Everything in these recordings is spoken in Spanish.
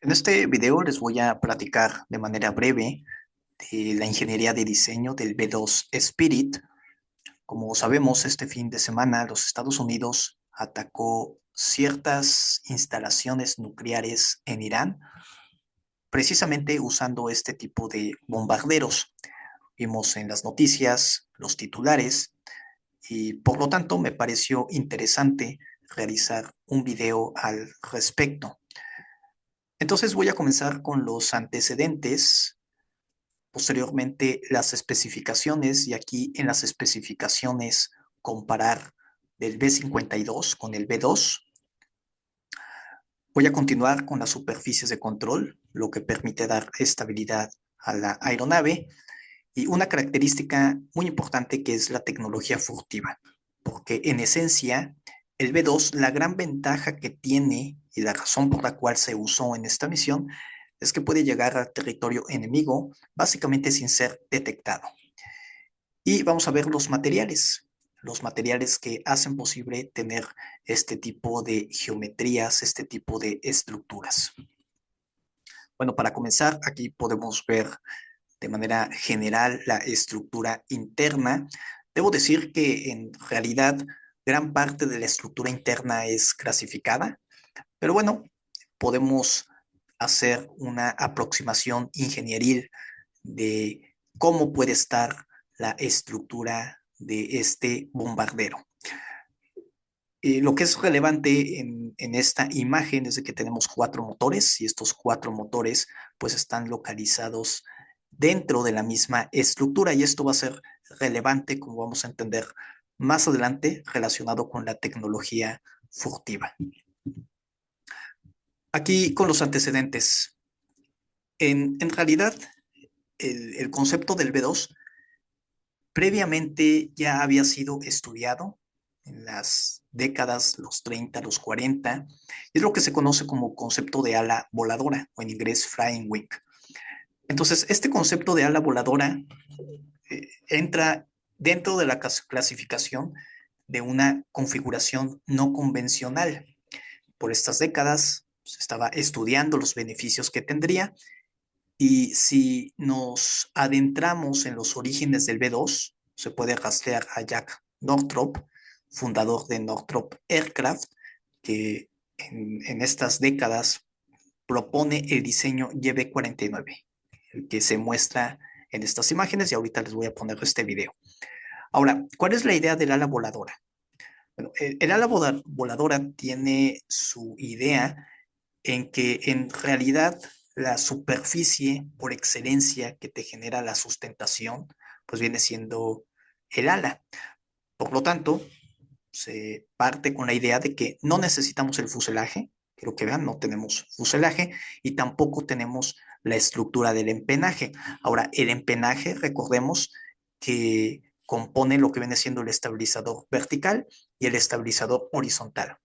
En este video les voy a platicar de manera breve de la ingeniería de diseño del B2 Spirit. Como sabemos, este fin de semana los Estados Unidos atacó ciertas instalaciones nucleares en Irán, precisamente usando este tipo de bombarderos. Vimos en las noticias los titulares y por lo tanto me pareció interesante realizar un video al respecto. Entonces voy a comenzar con los antecedentes, posteriormente las especificaciones, y aquí en las especificaciones comparar del B-52 con el B2. Voy a continuar con las superficies de control, lo que permite dar estabilidad a la aeronave, y una característica muy importante que es la tecnología furtiva, porque en esencia el B2, la gran ventaja que tiene y la razón por la cual se usó en esta misión es que puede llegar al territorio enemigo básicamente sin ser detectado. Y vamos a ver los materiales que hacen posible tener este tipo de geometrías, este tipo de estructuras. Bueno, para comenzar, aquí podemos ver de manera general la estructura interna. Debo decir que en realidad gran parte de la estructura interna es clasificada, pero bueno, podemos hacer una aproximación ingenieril de cómo puede estar la estructura de este bombardero. Lo que es relevante en esta imagen es de que tenemos cuatro motores y estos cuatro motores pues están localizados dentro de la misma estructura, y esto va a ser relevante, como vamos a entender más adelante, relacionado con la tecnología furtiva. Aquí con los antecedentes. En realidad, el concepto del B2 previamente ya había sido estudiado en las décadas, los 30, los 40. Es lo que se conoce como concepto de ala voladora, o en inglés flying wing. Entonces, este concepto de ala voladora entra dentro de la clasificación de una configuración no convencional. Por estas décadas se estaba estudiando los beneficios que tendría, y si nos adentramos en los orígenes del B2, se puede rastrear a Jack Northrop, fundador de Northrop Aircraft, que en estas décadas propone el diseño YB-49, el que se muestra en estas imágenes, y ahorita les voy a poner este video. Ahora, ¿cuál es la idea del ala voladora? Bueno, el ala voladora tiene su idea en que en realidad la superficie por excelencia que te genera la sustentación, pues viene siendo el ala. Por lo tanto, se parte con la idea de que no necesitamos el fuselaje. Quiero que vean, no tenemos fuselaje y tampoco tenemos la estructura del empenaje. Ahora, el empenaje, recordemos que compone lo que viene siendo el estabilizador vertical y el estabilizador horizontal.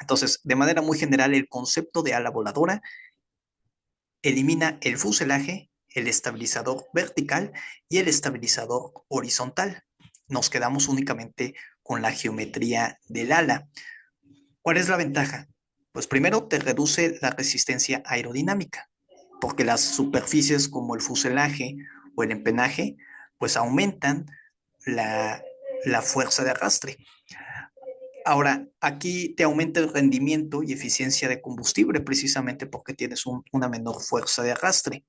Entonces, de manera muy general, el concepto de ala voladora elimina el fuselaje, el estabilizador vertical y el estabilizador horizontal. Nos quedamos únicamente con la geometría del ala. ¿Cuál es la ventaja? Pues primero te reduce la resistencia aerodinámica, porque las superficies como el fuselaje o el empenaje, pues aumentan la, la fuerza de arrastre. Ahora, aquí te aumenta el rendimiento y eficiencia de combustible precisamente porque tienes una menor fuerza de arrastre.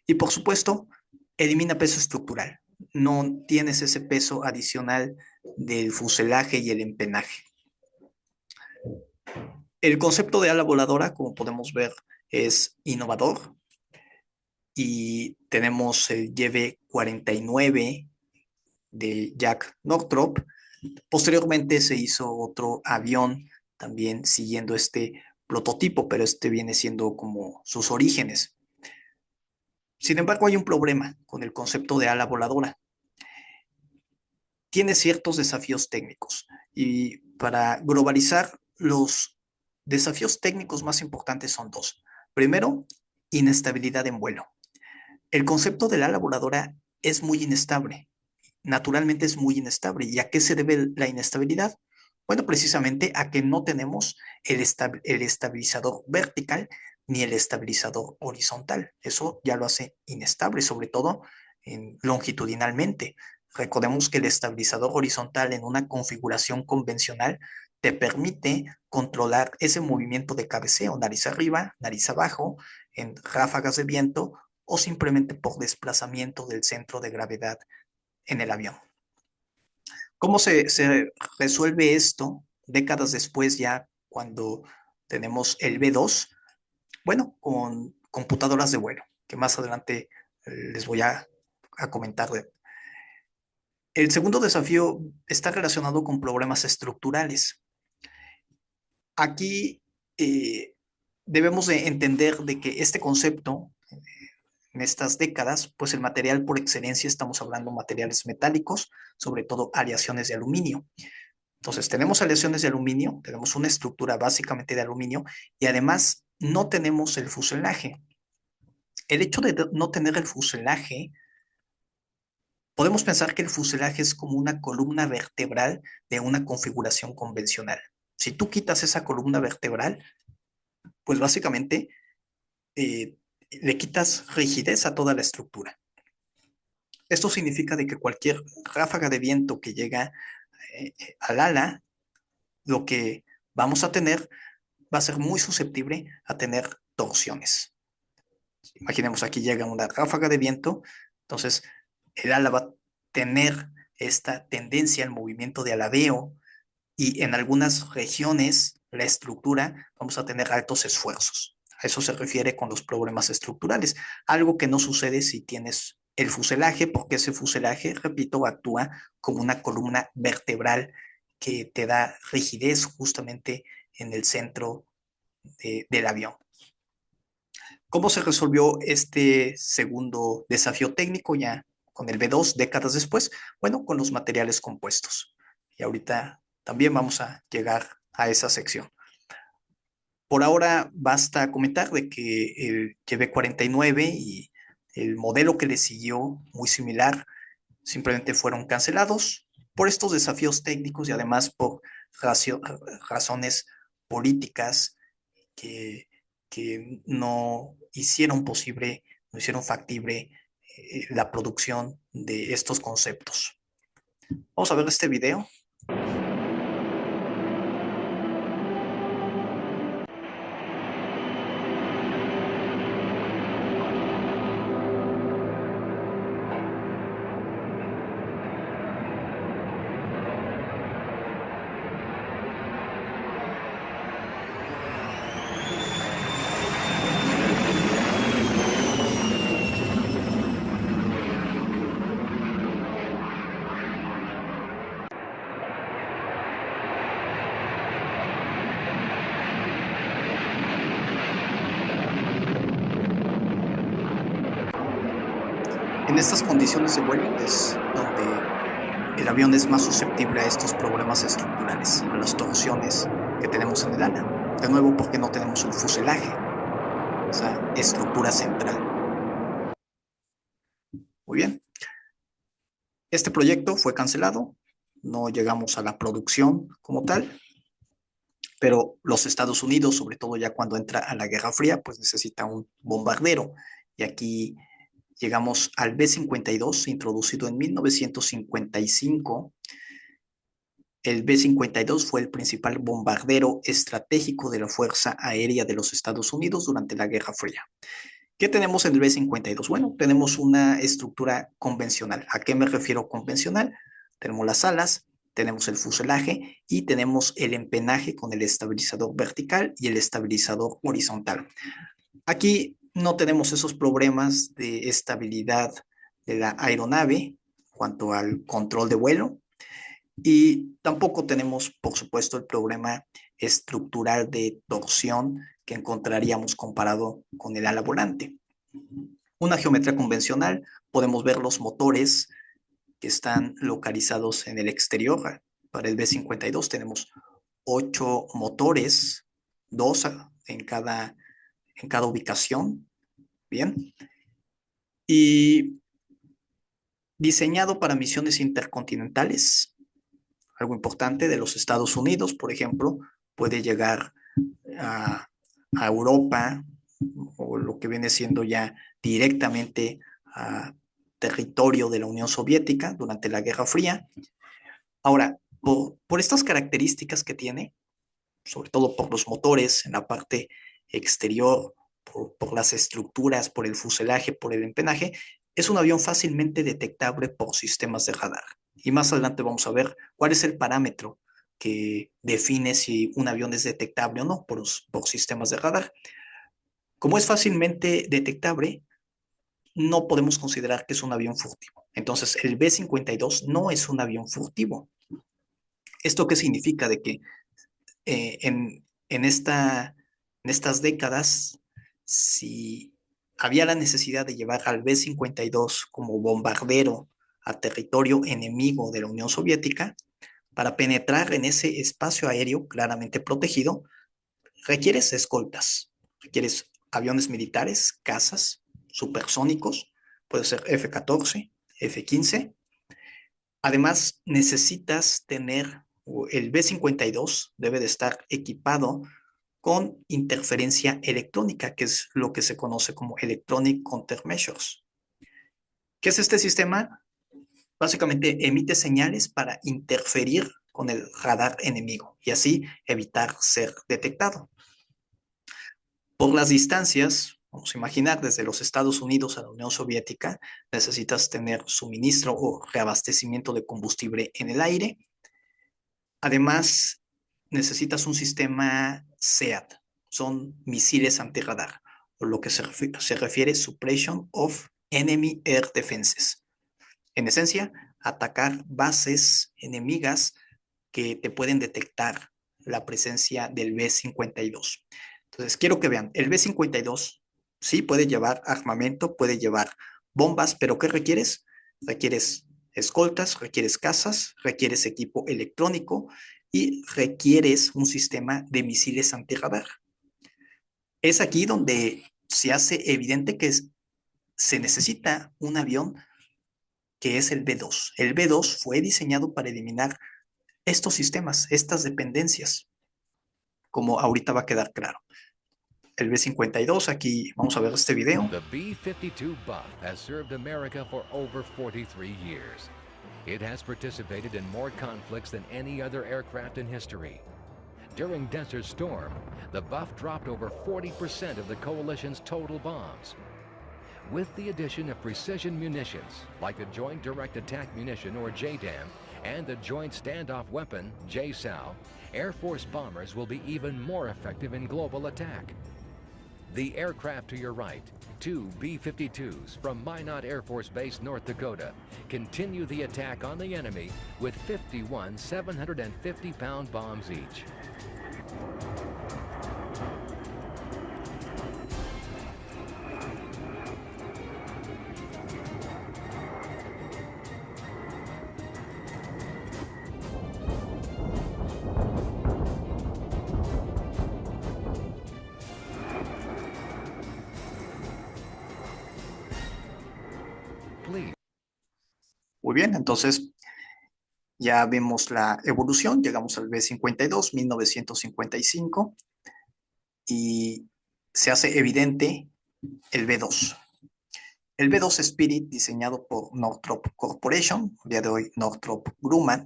Y por supuesto, elimina peso estructural. No tienes ese peso adicional del fuselaje y el empenaje. El concepto de ala voladora, como podemos ver, es innovador, y tenemos el YB-49 de Jack Northrop. Posteriormente se hizo otro avión también siguiendo este prototipo, pero este viene siendo como sus orígenes. Sin embargo, hay un problema con el concepto de ala voladora. Tiene ciertos desafíos técnicos, y para globalizar los desafíos técnicos más importantes son dos. Primero, inestabilidad en vuelo. El concepto del ala voladora es muy inestable, naturalmente es muy inestable. ¿Y a qué se debe la inestabilidad? Bueno, precisamente a que no tenemos el estabilizador vertical ni el estabilizador horizontal. Eso ya lo hace inestable, sobre todo longitudinalmente. Recordemos que el estabilizador horizontal en una configuración convencional te permite controlar ese movimiento de cabeceo, nariz arriba, nariz abajo, en ráfagas de viento o simplemente por desplazamiento del centro de gravedad en el avión. ¿Cómo se resuelve esto décadas después ya cuando tenemos el B2? Bueno, con computadoras de vuelo, que más adelante les voy a comentar. El segundo desafío está relacionado con problemas estructurales. Aquí debemos de entender de que este concepto, en estas décadas, pues el material por excelencia, estamos hablando de materiales metálicos, sobre todo aleaciones de aluminio. Entonces, tenemos aleaciones de aluminio, tenemos una estructura básicamente de aluminio y además no tenemos el fuselaje. El hecho de no tener el fuselaje, podemos pensar que el fuselaje es como una columna vertebral de una configuración convencional. Si tú quitas esa columna vertebral, pues básicamente le quitas rigidez a toda la estructura. Esto significa de que cualquier ráfaga de viento que llega al ala, lo que vamos a tener va a ser muy susceptible a tener torsiones. Imaginemos aquí llega una ráfaga de viento, entonces el ala va a tener esta tendencia al movimiento de alabeo y en algunas regiones la estructura vamos a tener altos esfuerzos. A eso se refiere con los problemas estructurales, algo que no sucede si tienes el fuselaje, porque ese fuselaje, repito, actúa como una columna vertebral que te da rigidez justamente en el centro del avión. ¿Cómo se resolvió este segundo desafío técnico ya con el B2 décadas después? Bueno, con los materiales compuestos. Y ahorita también vamos a llegar a esa sección. Por ahora basta comentar de que el YB-49 y el modelo que le siguió, muy similar, simplemente fueron cancelados por estos desafíos técnicos y además por razones políticas que, que no hicieron posible, no hicieron factible la producción de estos conceptos. Vamos a ver este video. En estas condiciones de vuelo es donde el avión es más susceptible a estos problemas estructurales, a las torsiones que tenemos en el ala. De nuevo, porque no tenemos el fuselaje, esa estructura central. Muy bien. Este proyecto fue cancelado, no llegamos a la producción como tal, pero los Estados Unidos, sobre todo ya cuando entra a la Guerra Fría, pues necesita un bombardero. Y aquí llegamos al B-52, introducido en 1955. El B-52 fue el principal bombardero estratégico de la Fuerza Aérea de los Estados Unidos durante la Guerra Fría. ¿Qué tenemos en el B-52? Bueno, tenemos una estructura convencional. ¿A qué me refiero convencional? Tenemos las alas, tenemos el fuselaje y tenemos el empenaje con el estabilizador vertical y el estabilizador horizontal. Aquí no tenemos esos problemas de estabilidad de la aeronave en cuanto al control de vuelo y tampoco tenemos, por supuesto, el problema estructural de torsión que encontraríamos comparado con el ala volante. Una geometría convencional, podemos ver los motores que están localizados en el exterior. Para el B-52 tenemos 8 motores, 2 en cada ubicación. Bien. Y diseñado para misiones intercontinentales, algo importante de los Estados Unidos, por ejemplo, puede llegar a, a Europa o lo que viene siendo ya directamente a territorio de la Unión Soviética durante la Guerra Fría. Ahora, por estas características que tiene, sobre todo por los motores en la parte exterior, por las estructuras, por el fuselaje, por el empenaje, es un avión fácilmente detectable por sistemas de radar. Y más adelante vamos a ver cuál es el parámetro que define si un avión es detectable o no por sistemas de radar. Como es fácilmente detectable, no podemos considerar que es un avión furtivo. Entonces, el B-52 no es un avión furtivo. ¿Esto qué significa? De que en estas décadas, si había la necesidad de llevar al B-52 como bombardero a territorio enemigo de la Unión Soviética, para penetrar en ese espacio aéreo claramente protegido, requieres escoltas, requieres aviones militares, cazas, supersónicos, puede ser F-14, F-15. Además, necesitas tener, el B-52 debe de estar equipado con interferencia electrónica, que es lo que se conoce como Electronic Countermeasures. ¿Qué es este sistema? Básicamente emite señales para interferir con el radar enemigo y así evitar ser detectado. Por las distancias, vamos a imaginar, desde los Estados Unidos a la Unión Soviética, necesitas tener suministro o reabastecimiento de combustible en el aire. Además, necesitas un sistema SEAD, son misiles antirradar, o lo que se refiere Suppression of Enemy Air Defenses. En esencia, atacar bases enemigas que te pueden detectar la presencia del B-52. Entonces, quiero que vean, el B-52 sí puede llevar armamento, puede llevar bombas, pero ¿qué requieres? Requieres escoltas, requieres cazas, requieres equipo electrónico y requieres un sistema de misiles antirradar. Es aquí donde se hace evidente que se necesita un avión que es el B-2. El B-2 fue diseñado para eliminar estos sistemas, estas dependencias, como ahorita va a quedar claro. El B-52, aquí vamos a ver este video. The B-52 Buff has served America for over 43 years. It has participated in more conflicts than any other aircraft in history. During Desert Storm, the Buff dropped over 40% of the coalition's total bombs. With the addition of precision munitions, like the Joint Direct Attack Munition, or JDAM, and the Joint Standoff Weapon, JSOW, Air Force bombers will be even more effective in global attack. The aircraft to your right, two B-52s from Minot Air Force Base, North Dakota, continue the attack on the enemy with 51 750-pound bombs each. Please. Muy bien, entonces ya vemos la evolución, llegamos al B-52, 1955, y se hace evidente el B-2. El B-2 Spirit, diseñado por Northrop Corporation, el día de hoy Northrop Grumman,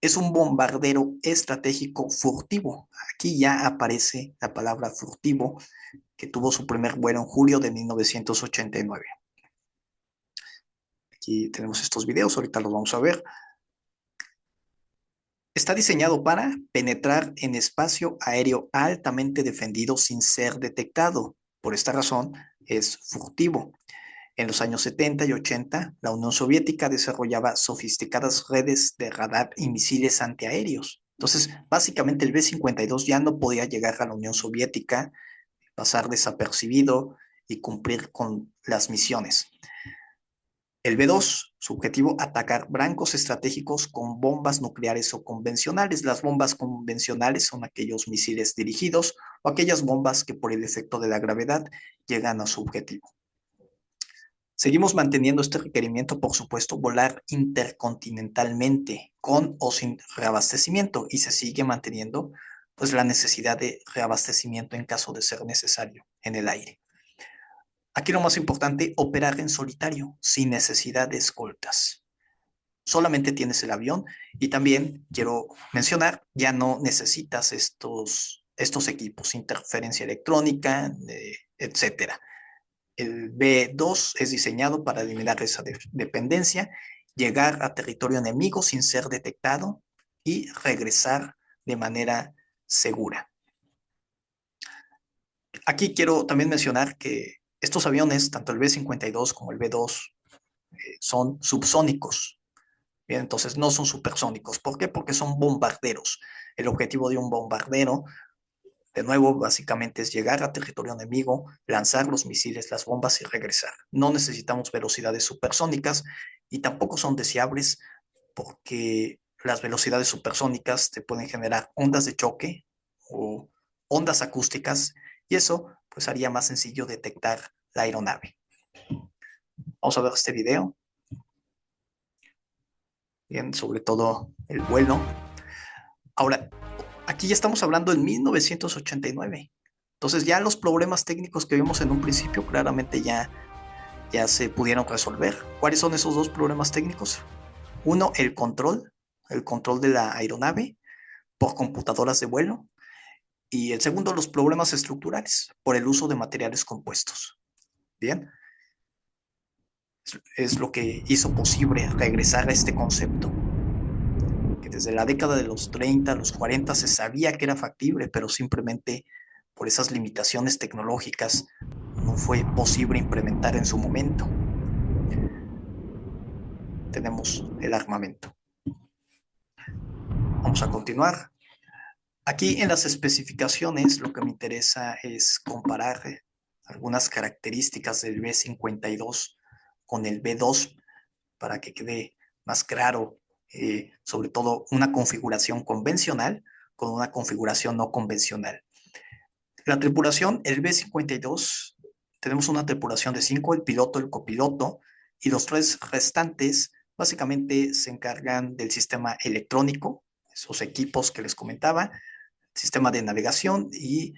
es un bombardero estratégico furtivo. Aquí ya aparece la palabra furtivo, que tuvo su primer vuelo en julio de 1989. Aquí tenemos estos videos, ahorita los vamos a ver. Está diseñado para penetrar en espacio aéreo altamente defendido sin ser detectado. Por esta razón, es furtivo. En los años 70 y 80, la Unión Soviética desarrollaba sofisticadas redes de radar y misiles antiaéreos. Entonces, básicamente el B-52 ya no podía llegar a la Unión Soviética, pasar desapercibido y cumplir con las misiones. El B-2, su objetivo, atacar blancos estratégicos con bombas nucleares o convencionales. Las bombas convencionales son aquellos misiles dirigidos o aquellas bombas que por el efecto de la gravedad llegan a su objetivo. Seguimos manteniendo este requerimiento, por supuesto, volar intercontinentalmente con o sin reabastecimiento, y se sigue manteniendo pues la necesidad de reabastecimiento en caso de ser necesario en el aire. Aquí lo más importante, operar en solitario, sin necesidad de escoltas. Solamente tienes el avión y también quiero mencionar, ya no necesitas estos equipos, interferencia electrónica, etcétera. El B2 es diseñado para eliminar esa dependencia, llegar a territorio enemigo sin ser detectado y regresar de manera segura. Aquí quiero también mencionar que estos aviones, tanto el B-52 como el B-2, son subsónicos. Bien, entonces no son supersónicos. ¿Por qué? Porque son bombarderos. El objetivo de un bombardero, de nuevo, básicamente es llegar a territorio enemigo, lanzar los misiles, las bombas y regresar. No necesitamos velocidades supersónicas y tampoco son deseables porque las velocidades supersónicas te pueden generar ondas de choque o ondas acústicas y eso pues haría más sencillo detectar la aeronave. Vamos a ver este video, bien, sobre todo el vuelo. Ahora, aquí ya estamos hablando en 1989. Entonces ya los problemas técnicos que vimos en un principio claramente ya se pudieron resolver. ¿Cuáles son esos dos problemas técnicos? Uno, el control de la aeronave por computadoras de vuelo. Y el segundo, los problemas estructurales por el uso de materiales compuestos. Bien, es lo que hizo posible regresar a este concepto, que desde la década de los 30, los 40 se sabía que era factible, pero simplemente por esas limitaciones tecnológicas no fue posible implementar en su momento. Tenemos el armamento. Vamos a continuar. Aquí en las especificaciones lo que me interesa es comparar algunas características del B-52 con el B-2 para que quede más claro, sobre todo una configuración convencional con una configuración no convencional. La tripulación, el B-52, tenemos una tripulación de 5, el piloto, el copiloto, y los 3 restantes básicamente se encargan del sistema electrónico, esos equipos que les comentaba, sistema de navegación y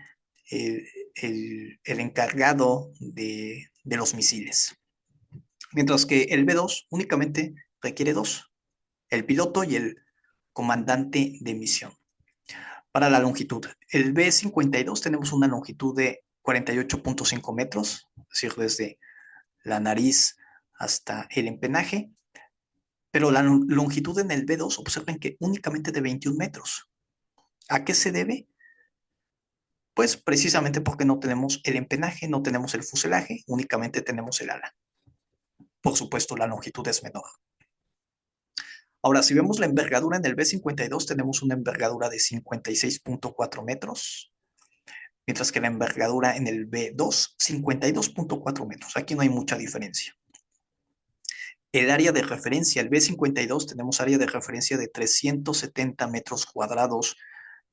el, el encargado de los misiles. Mientras que el B2 únicamente requiere 2, el piloto y el comandante de misión. Para la longitud, el B-52 tenemos una longitud de 48.5 metros, es decir, desde la nariz hasta el empenaje, pero la longitud en el B2 observen que únicamente de 21 metros. ¿A qué se debe? Pues precisamente porque no tenemos el empenaje, no tenemos el fuselaje, únicamente tenemos el ala. Por supuesto, la longitud es menor. Ahora, si vemos la envergadura en el B-52, tenemos una envergadura de 56.4 metros, mientras que la envergadura en el B2, 52.4 metros. Aquí no hay mucha diferencia. El área de referencia, el B-52, tenemos área de referencia de 370 metros cuadrados.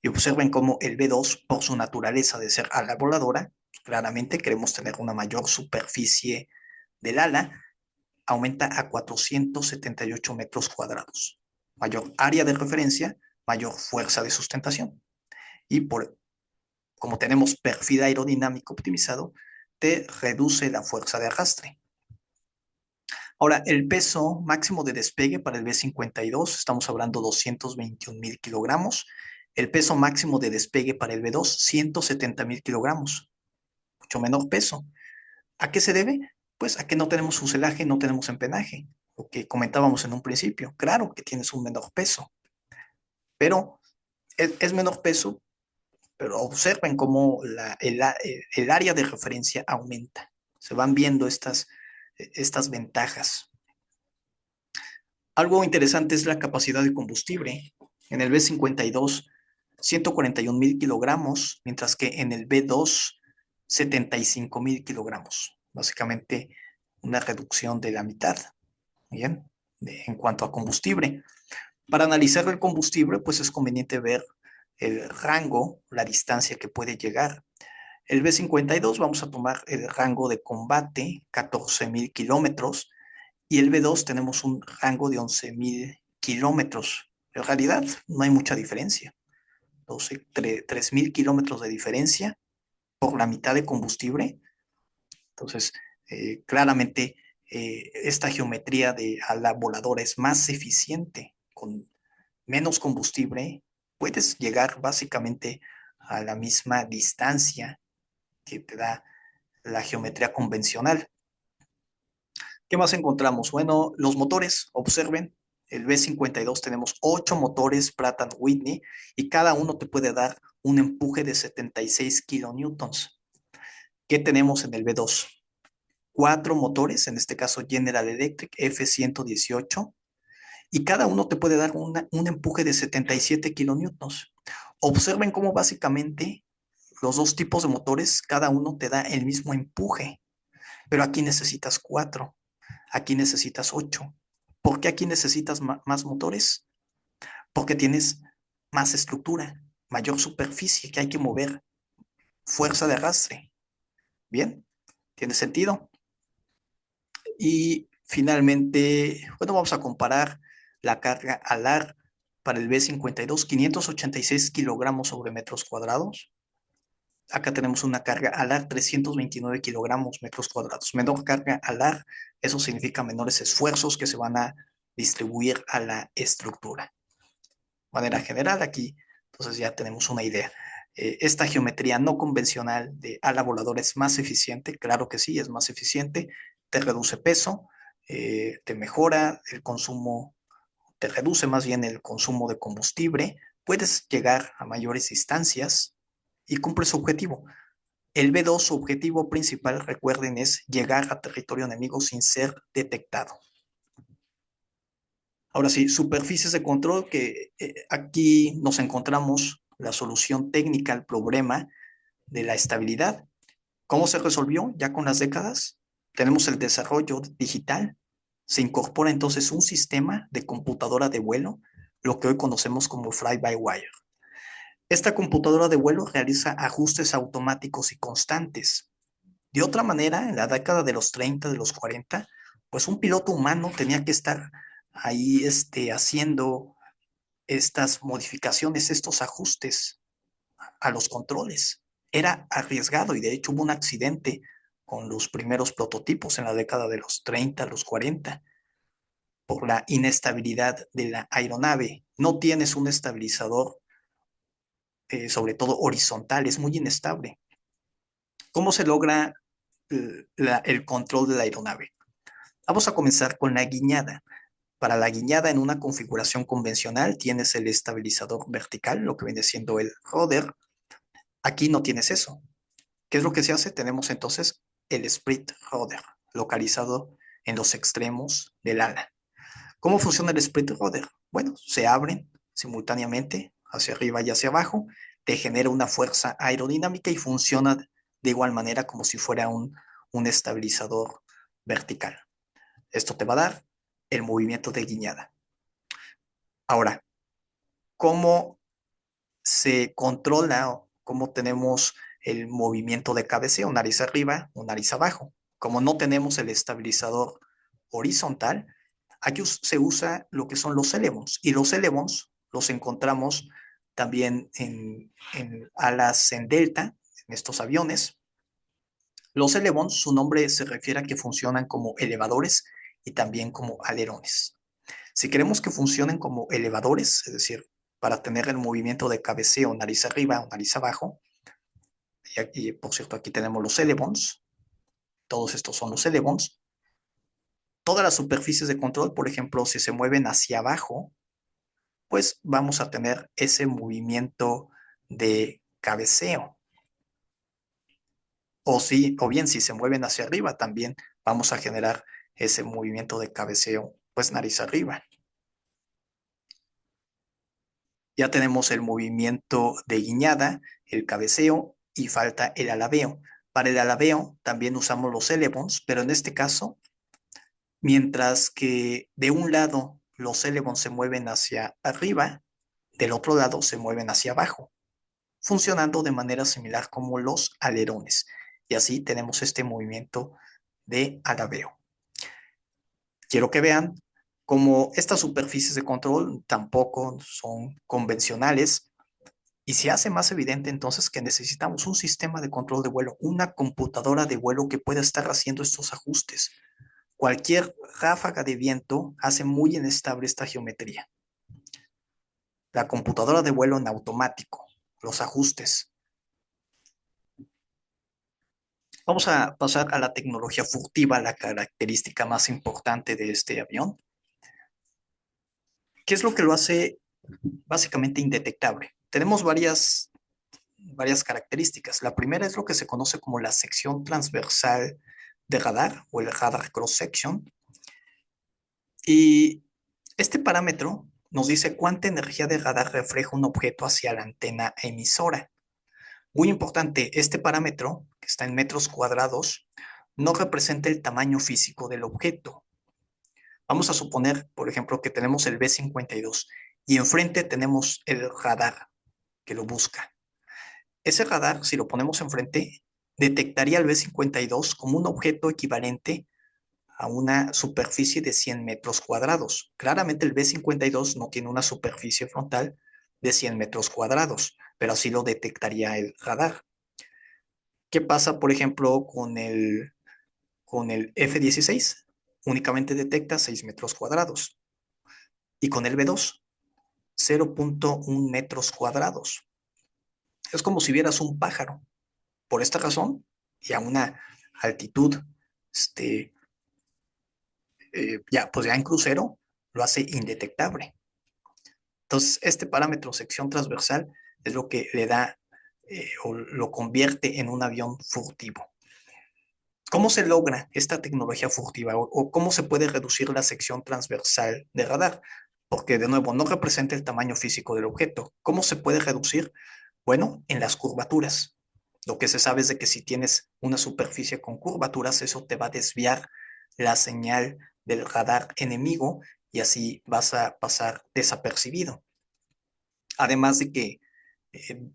Y observen cómo el B2, por su naturaleza de ser ala voladora, claramente queremos tener una mayor superficie del ala, aumenta a 478 metros cuadrados. Mayor área de referencia, mayor fuerza de sustentación. Y como tenemos perfil aerodinámico optimizado, te reduce la fuerza de arrastre. Ahora, el peso máximo de despegue para el B-52, estamos hablando 221,000 kilogramos. El peso máximo de despegue para el B2, 170,000 kilogramos. Mucho menor peso. ¿A qué se debe? Pues a que no tenemos fuselaje, no tenemos empenaje. Lo que comentábamos en un principio. Claro que tienes un menor peso, pero es menor peso, pero observen cómo el área de referencia aumenta. Se van viendo estas ventajas. Algo interesante es la capacidad de combustible. En el B-52, 141,000 kilogramos, mientras que en el B2, 75,000 kilogramos. Básicamente una reducción de la mitad. Bien, en cuanto a combustible. Para analizar el combustible, pues es conveniente ver el rango, la distancia que puede llegar. El B-52 vamos a tomar el rango de combate, 14,000 kilómetros, y el B2 tenemos un rango de 11,000 kilómetros. En realidad no hay mucha diferencia. 3,000 kilómetros de diferencia por la mitad de combustible. Entonces, Claramente, esta geometría de ala voladora es más eficiente, con menos combustible, puedes llegar básicamente a la misma distancia que te da la geometría convencional. ¿Qué más encontramos? Bueno, los motores, observen, el B-52 tenemos 8 motores Pratt Whitney y cada uno te puede dar un empuje de 76 kilonewtons. ¿Qué tenemos en el B2? 4 motores, en este caso General Electric F-118, y cada uno te puede dar un empuje de 77 kilonewtons. Observen cómo básicamente los dos tipos de motores, cada uno te da el mismo empuje, pero aquí necesitas 4, aquí necesitas 8. ¿Por qué aquí necesitas más motores? Porque tienes más estructura, mayor superficie que hay que mover, fuerza de arrastre. ¿Bien? ¿Tiene sentido? Y finalmente, bueno, vamos a comparar la carga alar para el B-52, 586 kilogramos sobre metros cuadrados. Acá tenemos una carga alar 329 kilogramos metros cuadrados. Menor carga alar, eso significa menores esfuerzos que se van a distribuir a la estructura. De manera general, aquí entonces ya tenemos una idea. Esta geometría no convencional de ala voladora es más eficiente, claro que sí, es más eficiente, te reduce peso, te mejora el consumo, te reduce más bien el consumo de combustible, puedes llegar a mayores distancias y cumple su objetivo. El B2, su objetivo principal, recuerden, es llegar a territorio enemigo sin ser detectado. Ahora sí, superficies de control, que aquí nos encontramos la solución técnica al problema de la estabilidad. ¿Cómo se resolvió? Ya con las décadas tenemos el desarrollo digital. Se incorpora entonces un sistema de computadora de vuelo, lo que hoy conocemos como fly-by-wire. Esta computadora de vuelo realiza ajustes automáticos y constantes. De otra manera, en la década de los 30, de los 40, pues un piloto humano tenía que estar ahí haciendo estas modificaciones, estos ajustes a los controles. Era arriesgado y de hecho hubo un accidente con los primeros prototipos en la década de los 30, los 40, por la inestabilidad de la aeronave. No tienes un estabilizador, sobre todo horizontal, es muy inestable. ¿Cómo se logra el control de la aeronave? Vamos a comenzar con la guiñada. Para la guiñada en una configuración convencional tienes el estabilizador vertical, lo que viene siendo el rudder. Aquí no tienes eso. ¿Qué es lo que se hace? Tenemos entonces el split rudder, localizado en los extremos del ala. ¿Cómo funciona el split rudder? Bueno, se abren simultáneamente hacia arriba y hacia abajo, te genera una fuerza aerodinámica y funciona de igual manera como si fuera un estabilizador vertical. Esto te va a dar el movimiento de guiñada. Ahora, ¿cómo se controla o cómo tenemos el movimiento de cabeceo, nariz arriba o nariz abajo? Como no tenemos el estabilizador horizontal, aquí se usa lo que son los elevons, y los elevons los encontramos también en alas en delta, en estos aviones. Los elevons, su nombre se refiere a que funcionan como elevadores y también como alerones. Si queremos que funcionen como elevadores, es decir, para tener el movimiento de cabeceo nariz arriba o nariz abajo, y aquí, por cierto, aquí tenemos los elevons, todos estos son los elevons. Todas las superficies de control, por ejemplo, si se mueven hacia abajo, pues vamos a tener ese movimiento de cabeceo. O bien si se mueven hacia arriba, también vamos a generar ese movimiento de cabeceo, pues nariz arriba. Ya tenemos el movimiento de guiñada, el cabeceo y falta el alabeo. Para el alabeo también usamos los elevons, pero en este caso, mientras que de un lado los elevons se mueven hacia arriba, del otro lado se mueven hacia abajo, funcionando de manera similar como los alerones. Y así tenemos este movimiento de alabeo. Quiero que vean cómo estas superficies de control tampoco son convencionales. Y se hace más evidente entonces que necesitamos un sistema de control de vuelo, una computadora de vuelo que pueda estar haciendo estos ajustes. Cualquier ráfaga de viento hace muy inestable esta geometría. La computadora de vuelo en automático, los ajustes. Vamos a pasar a la tecnología furtiva, la característica más importante de este avión. ¿Qué es lo que lo hace básicamente indetectable? Tenemos varias características. La primera es lo que se conoce como la sección transversal de radar o el radar cross section. Y este parámetro nos dice cuánta energía de radar refleja un objeto hacia la antena emisora. Muy importante, este parámetro, que está en metros cuadrados, no representa el tamaño físico del objeto. Vamos a suponer, por ejemplo, que tenemos el B-52 y enfrente tenemos el radar que lo busca. Ese radar, si lo ponemos enfrente, detectaría el B-52 como un objeto equivalente a una superficie de 100 metros cuadrados. Claramente el B-52 no tiene una superficie frontal de 100 metros cuadrados, pero así lo detectaría el radar. ¿Qué pasa, por ejemplo, con el F-16? Únicamente detecta 6 metros cuadrados. Y con el B-2, 0.1 metros cuadrados. Es como si vieras un pájaro. Por esta razón, y a una altitud, pues ya en crucero, lo hace indetectable. Entonces, este parámetro sección transversal es lo que le da o lo convierte en un avión furtivo. ¿Cómo se logra esta tecnología furtiva o cómo se puede reducir la sección transversal de radar? Porque, de nuevo, no representa el tamaño físico del objeto. ¿Cómo se puede reducir? Bueno, en las curvaturas. Lo que se sabe es de que si tienes una superficie con curvaturas, eso te va a desviar la señal del radar enemigo y así vas a pasar desapercibido. Además de que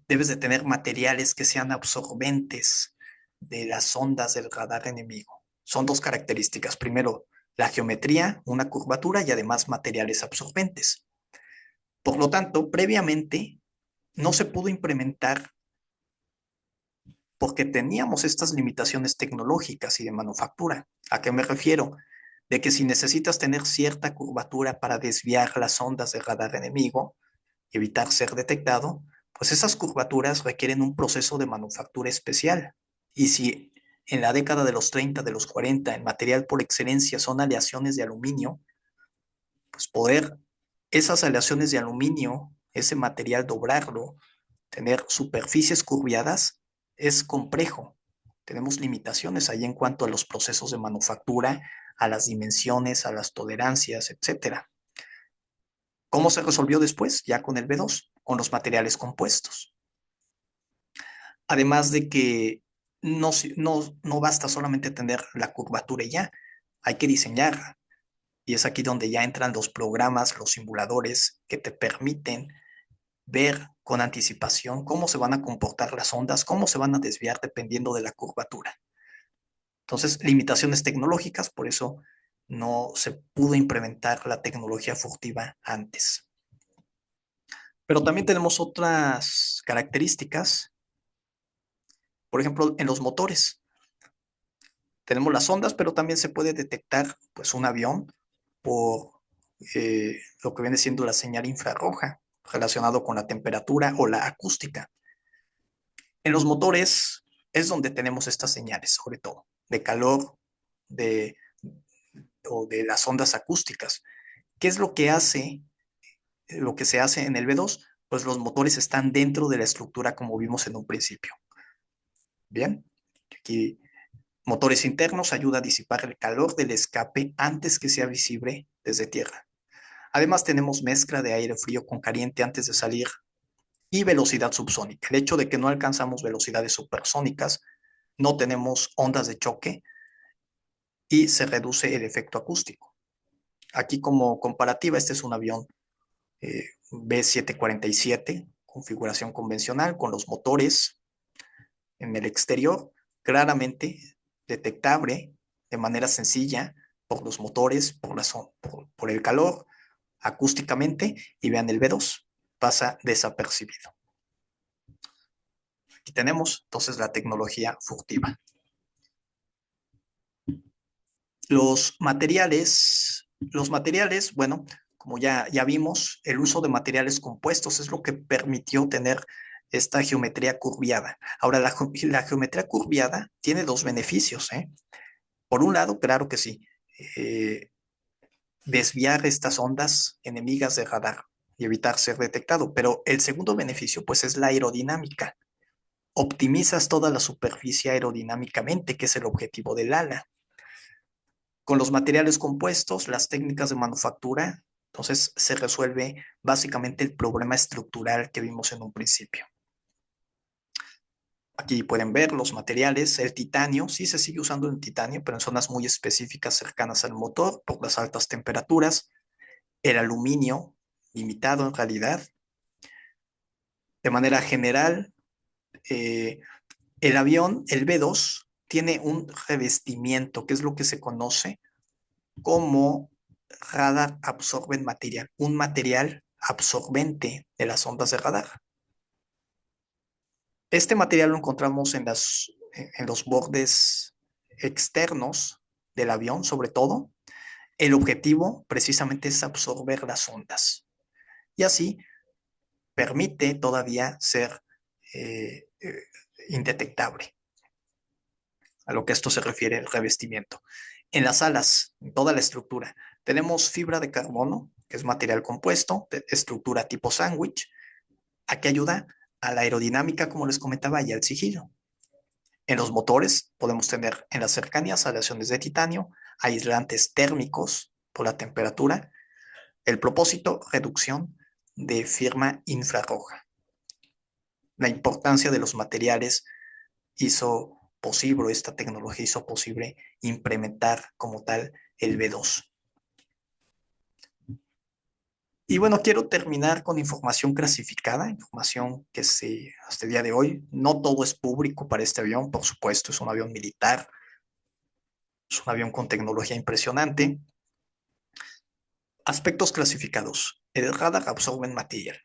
debes de tener materiales que sean absorbentes de las ondas del radar enemigo. Son dos características. Primero, la geometría, una curvatura y además materiales absorbentes. Por lo tanto, previamente no se pudo implementar porque teníamos estas limitaciones tecnológicas y de manufactura. ¿A qué me refiero? De que si necesitas tener cierta curvatura para desviar las ondas de radar enemigo y evitar ser detectado, pues esas curvaturas requieren un proceso de manufactura especial. Y si en la década de los 30, de los 40, el material por excelencia son aleaciones de aluminio, pues poder esas aleaciones de aluminio, ese material doblarlo, tener superficies curviadas, es complejo. Tenemos limitaciones ahí en cuanto a los procesos de manufactura, a las dimensiones, a las tolerancias, etcétera. ¿Cómo se resolvió después? Ya con el B2, con los materiales compuestos. Además de que no basta solamente tener la curvatura y ya, hay que diseñar. Y es aquí donde ya entran los programas, los simuladores que te permiten ver con anticipación cómo se van a comportar las ondas, cómo se van a desviar dependiendo de la curvatura. Entonces, limitaciones tecnológicas, por eso no se pudo implementar la tecnología furtiva antes. Pero también tenemos otras características, por ejemplo, en los motores. Tenemos las ondas, pero también se puede detectar pues, un avión por lo que viene siendo la señal infrarroja relacionado con la temperatura o la acústica. En los motores es donde tenemos estas señales, sobre todo, de calor de, o de las ondas acústicas. ¿Qué es lo que hace, lo que se hace en el B2? Pues los motores están dentro de la estructura como vimos en un principio. Bien, aquí motores internos ayuda a disipar el calor del escape antes que sea visible desde tierra. Además tenemos mezcla de aire frío con caliente antes de salir y velocidad subsónica. El hecho de que no alcanzamos velocidades supersónicas, no tenemos ondas de choque y se reduce el efecto acústico. Aquí como comparativa, este es un avión B747, configuración convencional con los motores en el exterior, claramente detectable de manera sencilla por los motores, por el calor, acústicamente, y vean el B2, pasa desapercibido. Aquí tenemos entonces la tecnología furtiva. Los materiales, bueno, como ya vimos, el uso de materiales compuestos es lo que permitió tener esta geometría curviada. Ahora, la geometría curviada tiene dos beneficios, ¿eh? Por un lado, claro que sí, eh, desviar estas ondas enemigas de radar y evitar ser detectado, pero el segundo beneficio, pues, es la aerodinámica. Optimizas toda la superficie aerodinámicamente, que es el objetivo del ala. Con los materiales compuestos, las técnicas de manufactura, entonces se resuelve básicamente el problema estructural que vimos en un principio. Aquí pueden ver los materiales, el titanio, sí se sigue usando el titanio, pero en zonas muy específicas cercanas al motor por las altas temperaturas. El aluminio, limitado en realidad. De manera general, eh, el avión, el B-2, tiene un revestimiento, que es lo que se conoce como radar absorbent material, un material absorbente de las ondas de radar. Este material lo encontramos en los bordes externos del avión, sobre todo. El objetivo precisamente es absorber las ondas y así permite todavía ser eh, eh, indetectable. A lo que esto se refiere el revestimiento. En las alas, en toda la estructura, tenemos fibra de carbono, que es material compuesto, de estructura tipo sándwich, a que ayuda a la aerodinámica, como les comentaba, y al sigilo. En los motores podemos tener en las cercanías aleaciones de titanio, aislantes térmicos por la temperatura. El propósito, reducción de firma infrarroja. La importancia de los materiales hizo posible, esta tecnología hizo posible implementar como tal el B2. Y bueno, quiero terminar con información clasificada, información que hasta el día de hoy, no todo es público para este avión, por supuesto, es un avión militar, es un avión con tecnología impresionante. Aspectos clasificados. El radar absorbent material.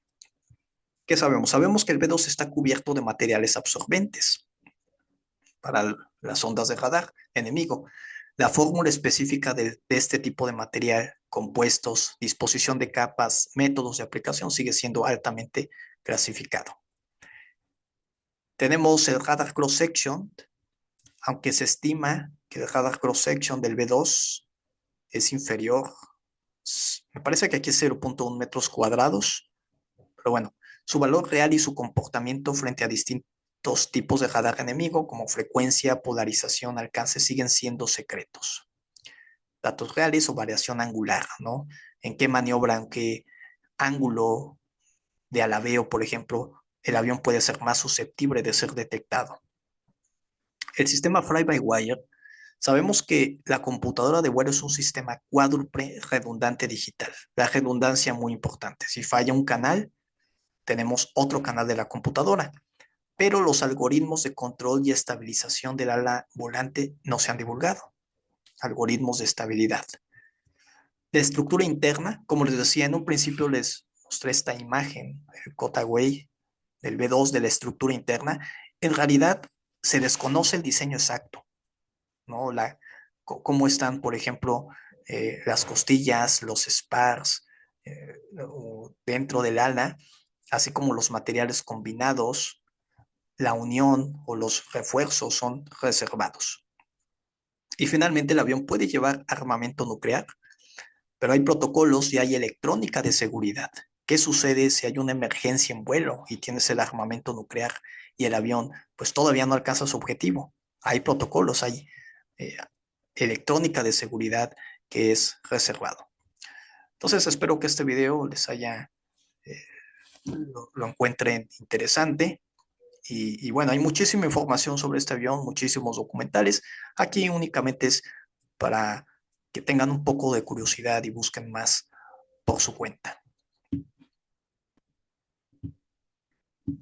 ¿Qué sabemos? Sabemos que el B2 está cubierto de materiales absorbentes para las ondas de radar enemigo. La fórmula específica de este tipo de material, compuestos, disposición de capas, métodos de aplicación sigue siendo altamente clasificado. Tenemos el radar cross-section, aunque se estima que el radar cross-section del B2 es inferior, me parece que aquí es 0.1 metros cuadrados, pero bueno, su valor real y su comportamiento frente a distintos tipos de radar enemigo, como frecuencia, polarización, alcance, siguen siendo secretos. Datos reales o variación angular, ¿no? En qué maniobra, en qué ángulo de alabeo, por ejemplo, el avión puede ser más susceptible de ser detectado. El sistema fly-by-wire, sabemos que la computadora de vuelo es un sistema cuádruple redundante digital. La redundancia muy importante. Si falla un canal, tenemos otro canal de la computadora, pero los algoritmos de control y estabilización del ala volante no se han divulgado. Algoritmos de estabilidad. La estructura interna, como les decía, en un principio les mostré esta imagen, el cutaway del B2 de la estructura interna. En realidad se desconoce el diseño exacto, ¿no? Cómo están, por ejemplo, las costillas, los spars dentro del ala, así como los materiales combinados, la unión o los refuerzos son reservados. Y finalmente el avión puede llevar armamento nuclear, pero hay protocolos y hay electrónica de seguridad. ¿Qué sucede si hay una emergencia en vuelo y tienes el armamento nuclear y el avión pues todavía no alcanza su objetivo? Hay protocolos, hay eh, electrónica de seguridad que es reservado. Entonces espero que este video les haya, eh, lo encuentren interesante. Y bueno, hay muchísima información sobre este avión, muchísimos documentales. Aquí únicamente es para que tengan un poco de curiosidad y busquen más por su cuenta.